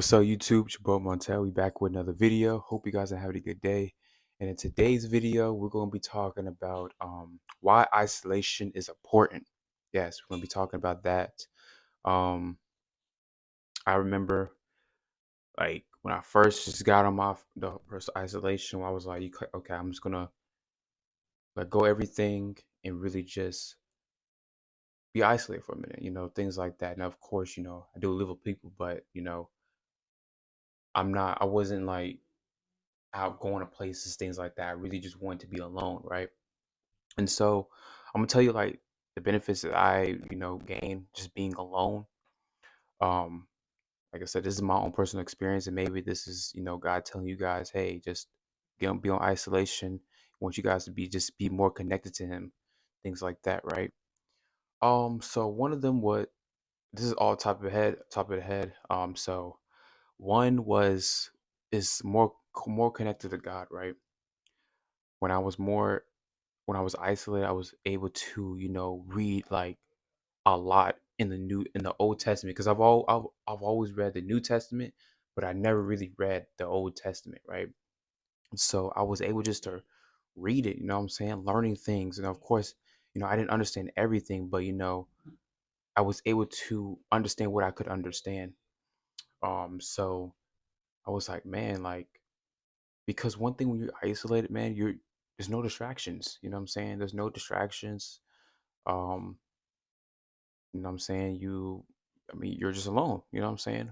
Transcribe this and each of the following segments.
What's up, YouTube? It's your boy Montel. We back with another video. Hope you guys are having a good day. And in today's video, we're going to be talking about why isolation is important. Yes, we're going to be talking about that. Um, I remember like when I first just got on the first isolation, I was like, okay, I'm just gonna let go everything and really just be isolated for a minute. Things like that. Now, of course, I do live with people, but I wasn't like out going to places, things like that. I really just wanted to be alone, right? And so I'm gonna tell you like the benefits that I gain just being alone. Um, like I said, this is my own personal experience, and maybe this is God telling you guys, hey, just be on isolation. I want you guys to be more connected to Him, things like that, right? So one of them, what this is all top of the head. So one was is more connected to God, right? When I was more when I was isolated, I was able to read like a lot in the Old Testament because I've always read the New Testament, but I never really read the Old Testament, right? So I was able just to read it, you know what I'm saying, learning things, and of course, I didn't understand everything, but I was able to understand what I could understand. So I was like, man, like because one thing when you're isolated, man, there's no distractions, you know what I'm saying? There's no distractions. Um, You know what I'm saying? You're just alone. You know what I'm saying?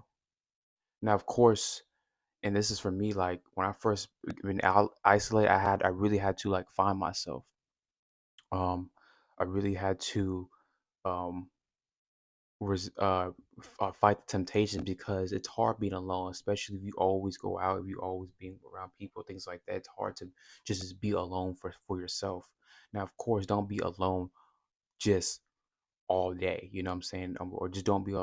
Now, of course, and this is for me, like when I first been isolated, I really had to like find myself. I really had to um, fight the temptation because it's hard being alone, especially if you always go out, if you always being around people, things like that. It's hard to just be alone for yourself. Now, of course, don't be alone just all day. You know what I'm saying? Or just don't be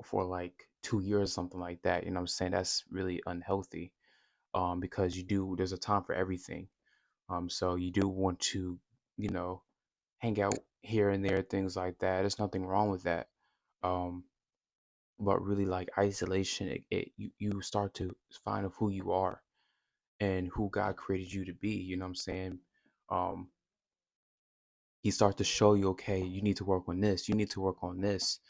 for like 2 years, something like that. You know what I'm saying? That's really unhealthy. Because there's a time for everything. So you do want to, you know, hang out here and there, things like that. There's nothing wrong with that. Um, but really like isolation, you start to find of who you are and who God created you to be. You know what I'm saying? Um, he starts to show you, okay, you need to work on this, you need to work on this.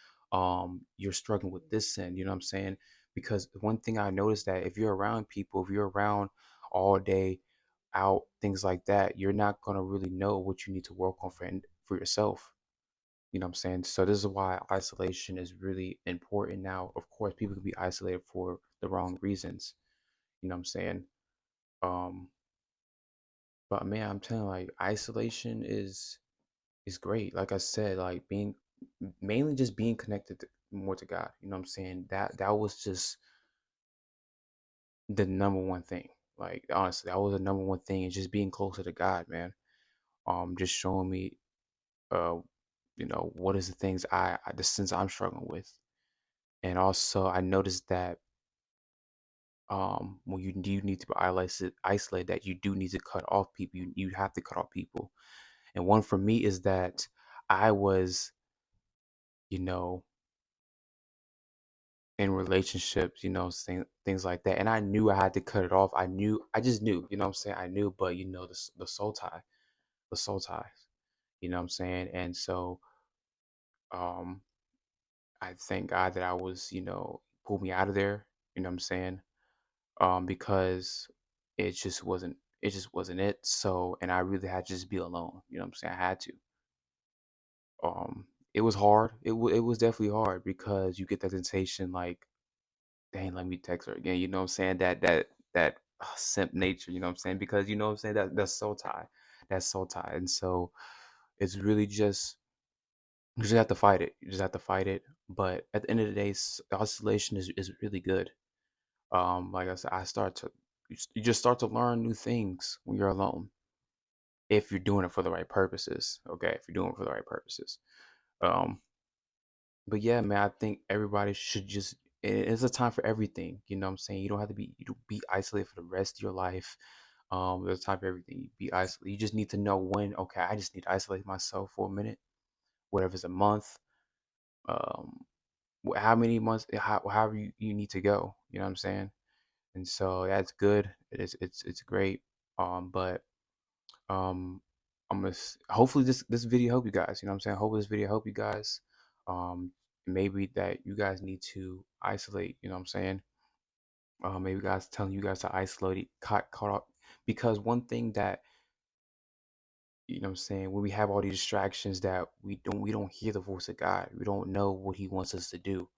You're struggling with this sin, you know what I'm saying? Because one thing I noticed that if you're around people, if you're around all day out, things like that, you're not gonna really know what you need to work on for yourself. You know what I'm saying? So this is why isolation is really important. Now, of course, people can be isolated for the wrong reasons. You know what I'm saying? Um, but man, I'm telling you, like isolation is great. Like I said, like being mainly just being connected more to God. You know what I'm saying? That was just the number one thing. Like honestly, that was the number one thing, is just being closer to God, man. Just showing me, uh, what is the things the sins I'm struggling with, and also I noticed that when you need to be isolate, that you do need to cut off people. You have to cut off people, and one for me is that I was, you know, in relationships, things like that. And I knew I had to cut it off. I just knew, you know what I'm saying? I knew, but the soul tie, the soul ties, you know what I'm saying? And so, um, I thank God that I pulled me out of there, you know what I'm saying? Because it just wasn't it. So, and I really had to just be alone, you know what I'm saying? I had to. It was hard. It was definitely hard because you get that temptation, like, dang, let me text her again. You know what I'm saying? That simp nature, you know what I'm saying? Because you know what I'm saying, that's soul tie. That's soul tie. And so it's really just you just have to fight it. You just have to fight it. But at the end of the day, isolation is really good. Like I said, you just start to learn new things when you're alone. If you're doing it for the right purposes. Okay, if you're doing it for the right purposes. Um, But yeah, man, I think everybody should just it's a time for everything. You know what I'm saying? You don't have to be isolated for the rest of your life. There's a time for everything. You be isolated. You just need to know when, okay, I just need to isolate myself for a minute, whatever it's a month, um, how many months, however you need to go. You know what I'm saying? And so that's good. It's great. But hopefully this video help you guys. You know what I'm saying? Hopefully this video help you guys. Um, maybe that you guys need to isolate. You know what I'm saying? Maybe guys telling you guys to isolate it, caught up, because one thing that, you know what I'm saying, when we have all these distractions, that we don't hear the voice of God. We don't know what He wants us to do.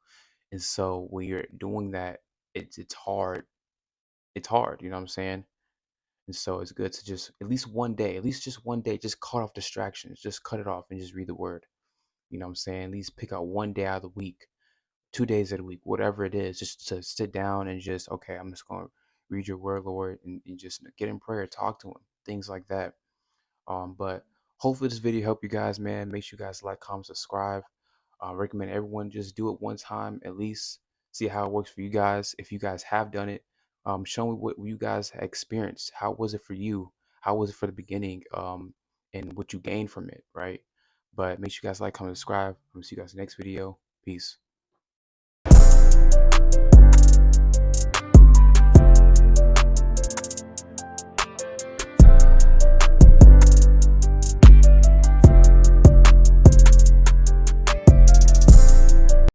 And so when you're doing that, it's hard. It's hard. You know what I'm saying? And so it's good to just at least one day, at least just one day, just cut off distractions, just cut it off and just read the word. You know what I'm saying? At least pick out one day out of the week, 2 days of the week, whatever it is, just to sit down and just, okay, I'm just going to read your word, Lord, and just get in prayer, talk to Him, things like that. But hopefully this video helped you guys, man. Make sure you guys like, comment, subscribe. Recommend everyone just do it one time at least. See how it works for you guys. If you guys have done it, show me what you guys experienced. How was it for you? How was it for the beginning? And what you gained from it, right? But make sure you guys like, comment, subscribe. I'm gonna see you guys in the next video. Peace.